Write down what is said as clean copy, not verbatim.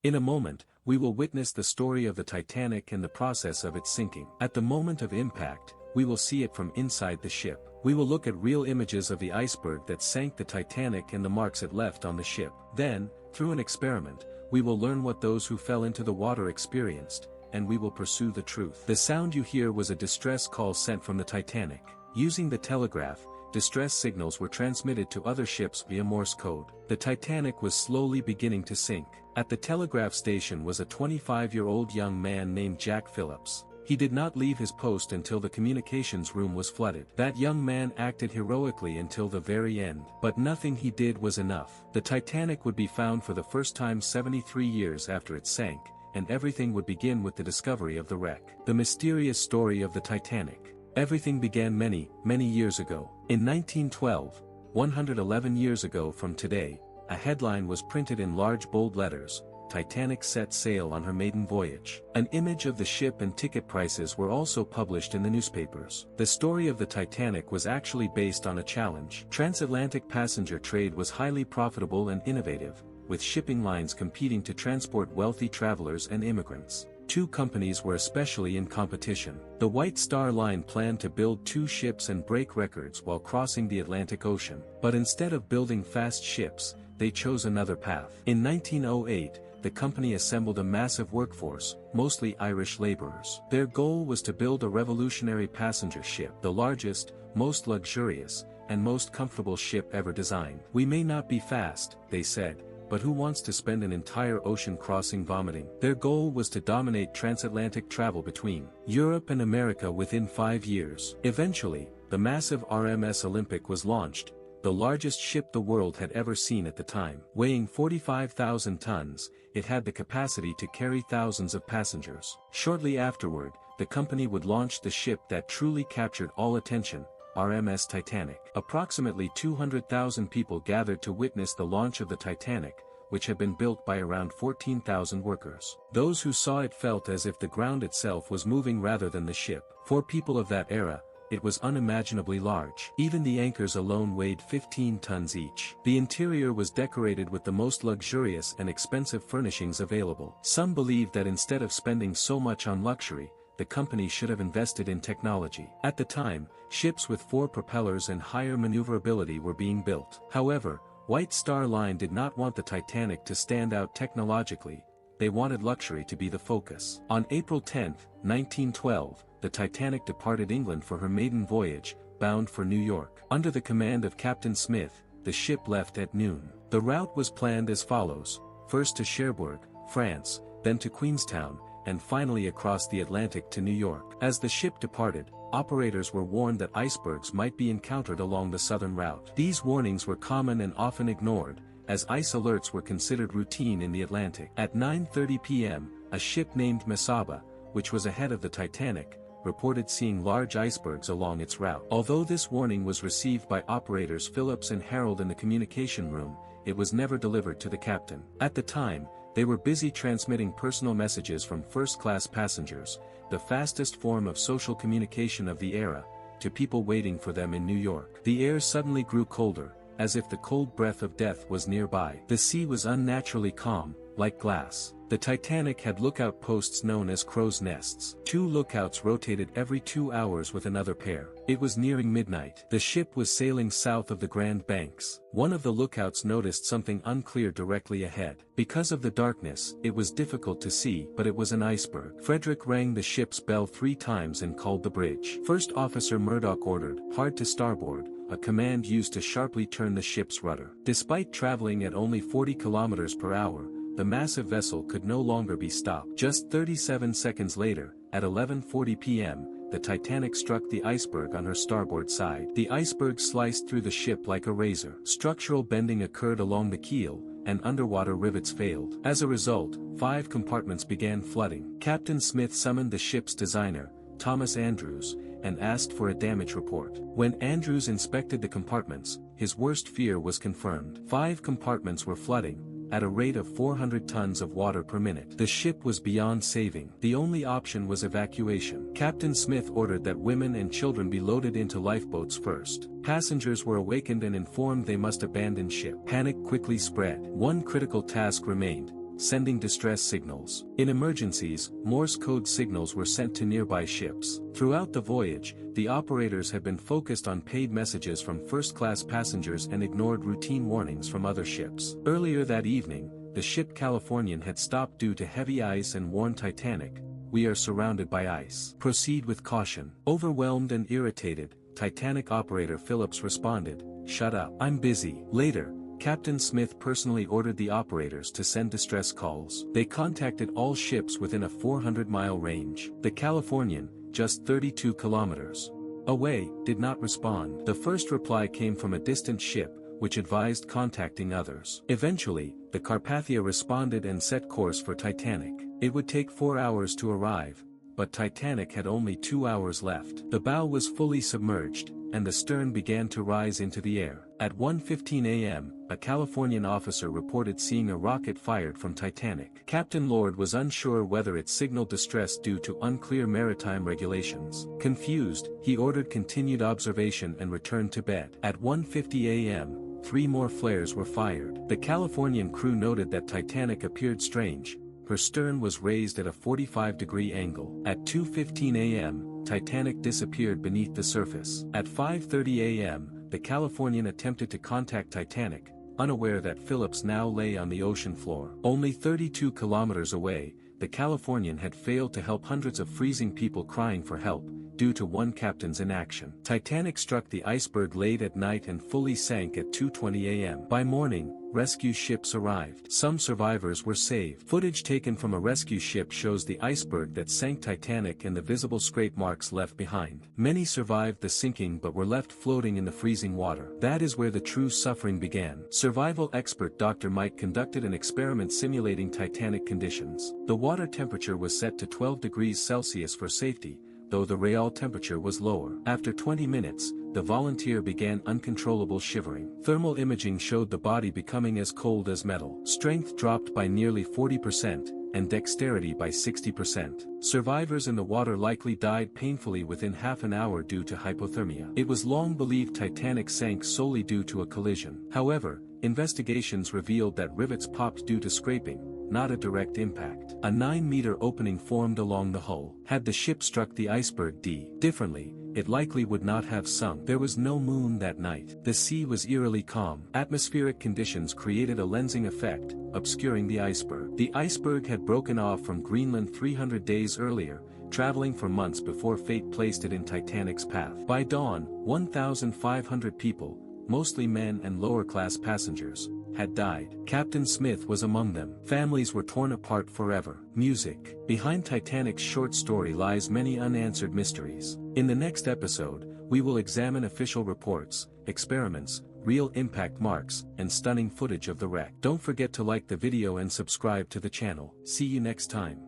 In a moment, we will witness the story of the Titanic and the process of its sinking. At the moment of impact, we will see it from inside the ship. We will look at real images of the iceberg that sank the Titanic and the marks it left on the ship. Then, through an experiment, we will learn what those who fell into the water experienced, and we will pursue the truth. The sound you hear was a distress call sent from the Titanic. Using the telegraph, distress signals were transmitted to other ships via Morse code. The Titanic was slowly beginning to sink. At the telegraph station was a 25-year-old young man named Jack Phillips. He did not leave his post until the communications room was flooded. That young man acted heroically until the very end. But nothing he did was enough. The Titanic would be found for the first time 73 years after it sank, and everything would begin with the discovery of the wreck. The mysterious story of the Titanic. Everything began many, many years ago. In 1912, 111 years ago from today, a headline was printed in large bold letters: Titanic set sail on her maiden voyage. An image of the ship and ticket prices were also published in the newspapers. The story of the Titanic was actually based on a challenge. Transatlantic passenger trade was highly profitable and innovative, with shipping lines competing to transport wealthy travelers and immigrants. Two companies were especially in competition. The White Star Line planned to build 2 ships and break records while crossing the Atlantic Ocean. But instead of building fast ships, they chose another path. In 1908, the company assembled a massive workforce, mostly Irish laborers. Their goal was to build a revolutionary passenger ship, the largest, most luxurious, and most comfortable ship ever designed. We may not be fast, they said, but who wants to spend an entire ocean crossing vomiting? Their goal was to dominate transatlantic travel between Europe and America within 5 years. Eventually, the massive RMS Olympic was launched, the largest ship the world had ever seen at the time. Weighing 45,000 tons, it had the capacity to carry thousands of passengers. Shortly afterward, the company would launch the ship that truly captured all attention, RMS Titanic. Approximately 200,000 people gathered to witness the launch of the Titanic, which had been built by around 14,000 workers. Those who saw it felt as if the ground itself was moving rather than the ship. For people of that era, it was unimaginably large. Even the anchors alone weighed 15 tons each. The interior was decorated with the most luxurious and expensive furnishings available. Some believed that instead of spending so much on luxury, the company should have invested in technology. At the time, ships with 4 propellers and higher maneuverability were being built. However, White Star Line did not want the Titanic to stand out technologically. They wanted luxury to be the focus. On April 10, 1912, the Titanic departed England for her maiden voyage, bound for New York. Under the command of Captain Smith, the ship left at noon. The route was planned as follows: first to Cherbourg, France, then to Queenstown, and finally across the Atlantic to New York. As the ship departed, operators were warned that icebergs might be encountered along the southern route. These warnings were common and often ignored, as ice alerts were considered routine in the Atlantic. At 9:30 p.m., a ship named Mesaba, which was ahead of the Titanic, reported seeing large icebergs along its route. Although this warning was received by operators Phillips and Harold in the communication room, it was never delivered to the captain. At the time, they were busy transmitting personal messages from first-class passengers, the fastest form of social communication of the era, to people waiting for them in New York. The air suddenly grew colder, as if the cold breath of death was nearby. The sea was unnaturally calm, like glass. The Titanic had lookout posts known as crow's nests. 2 lookouts rotated every 2 hours with another pair. It was nearing midnight. The ship was sailing south of the Grand Banks. One of the lookouts noticed something unclear directly ahead. Because of the darkness, it was difficult to see, but it was an iceberg. Frederick rang the ship's bell 3 times and called the bridge. First Officer Murdoch ordered, "Hard to starboard," a command used to sharply turn the ship's rudder. Despite traveling at only 40 kilometers per hour, the massive vessel could no longer be stopped. Just 37 seconds later, at 11:40 p.m., the Titanic struck the iceberg on her starboard side. The iceberg sliced through the ship like a razor. Structural bending occurred along the keel, and underwater rivets failed. As a result, 5 compartments began flooding. Captain Smith summoned the ship's designer, Thomas Andrews, and asked for a damage report. When Andrews inspected the compartments, his worst fear was confirmed. 5 compartments were flooding, at a rate of 400 tons of water per minute. The ship was beyond saving. The only option was evacuation. Captain Smith ordered that women and children be loaded into lifeboats first. Passengers were awakened and informed they must abandon ship. Panic quickly spread. One critical task remained: sending distress signals. In emergencies, Morse code signals were sent to nearby ships. Throughout the voyage, the operators had been focused on paid messages from first-class passengers and ignored routine warnings from other ships. Earlier that evening, the ship Californian had stopped due to heavy ice and warned Titanic, "We are surrounded by ice. Proceed with caution." Overwhelmed and irritated, Titanic operator Phillips responded, "Shut up. I'm busy." Later, Captain Smith personally ordered the operators to send distress calls. They contacted all ships within a 400-mile range. The Californian, just 32 kilometers away, did not respond. The first reply came from a distant ship, which advised contacting others. Eventually, the Carpathia responded and set course for Titanic. It would take 4 hours to arrive, but Titanic had only 2 hours left. The bow was fully submerged, and the stern began to rise into the air. At 1:15 a.m., a Californian officer reported seeing a rocket fired from Titanic. Captain Lord was unsure whether it signaled distress due to unclear maritime regulations. Confused, he ordered continued observation and returned to bed. At 1:50 a.m., 3 more flares were fired. The Californian crew noted that Titanic appeared strange. Her stern was raised at a 45-degree angle. At 2:15 a.m., Titanic disappeared beneath the surface. At 5:30 a.m., the Californian attempted to contact Titanic, unaware that Phillips now lay on the ocean floor. Only 32 kilometers away, the Californian had failed to help hundreds of freezing people crying for help, due to one captain's inaction. Titanic struck the iceberg late at night and fully sank at 2:20 a.m. By morning, rescue ships arrived. Some survivors were saved. Footage taken from a rescue ship shows the iceberg that sank Titanic and the visible scrape marks left behind. Many survived the sinking but were left floating in the freezing water. That is where the true suffering began. Survival expert Dr. Mike conducted an experiment simulating Titanic conditions. The water temperature was set to 12 degrees Celsius for safety, though the real temperature was lower. After 20 minutes, the volunteer began uncontrollable shivering. Thermal imaging showed the body becoming as cold as metal. Strength dropped by nearly 40%, and dexterity by 60%. Survivors in the water likely died painfully within half an hour due to hypothermia. It was long believed Titanic sank solely due to a collision. However, investigations revealed that rivets popped due to scraping, not a direct impact. A 9-meter opening formed along the hull. Had the ship struck the iceberg differently, it likely would not have sunk. There was no moon that night. The sea was eerily calm. Atmospheric conditions created a lensing effect, obscuring the iceberg. The iceberg had broken off from Greenland 300 days earlier, traveling for months before fate placed it in Titanic's path. By dawn, 1,500 people, mostly men and lower-class passengers, had died. Captain Smith was among them. Families were torn apart forever. Music. Behind Titanic's short story lies many unanswered mysteries. In the next episode, we will examine official reports, experiments, real impact marks, and stunning footage of the wreck. Don't forget to like the video and subscribe to the channel. See you next time.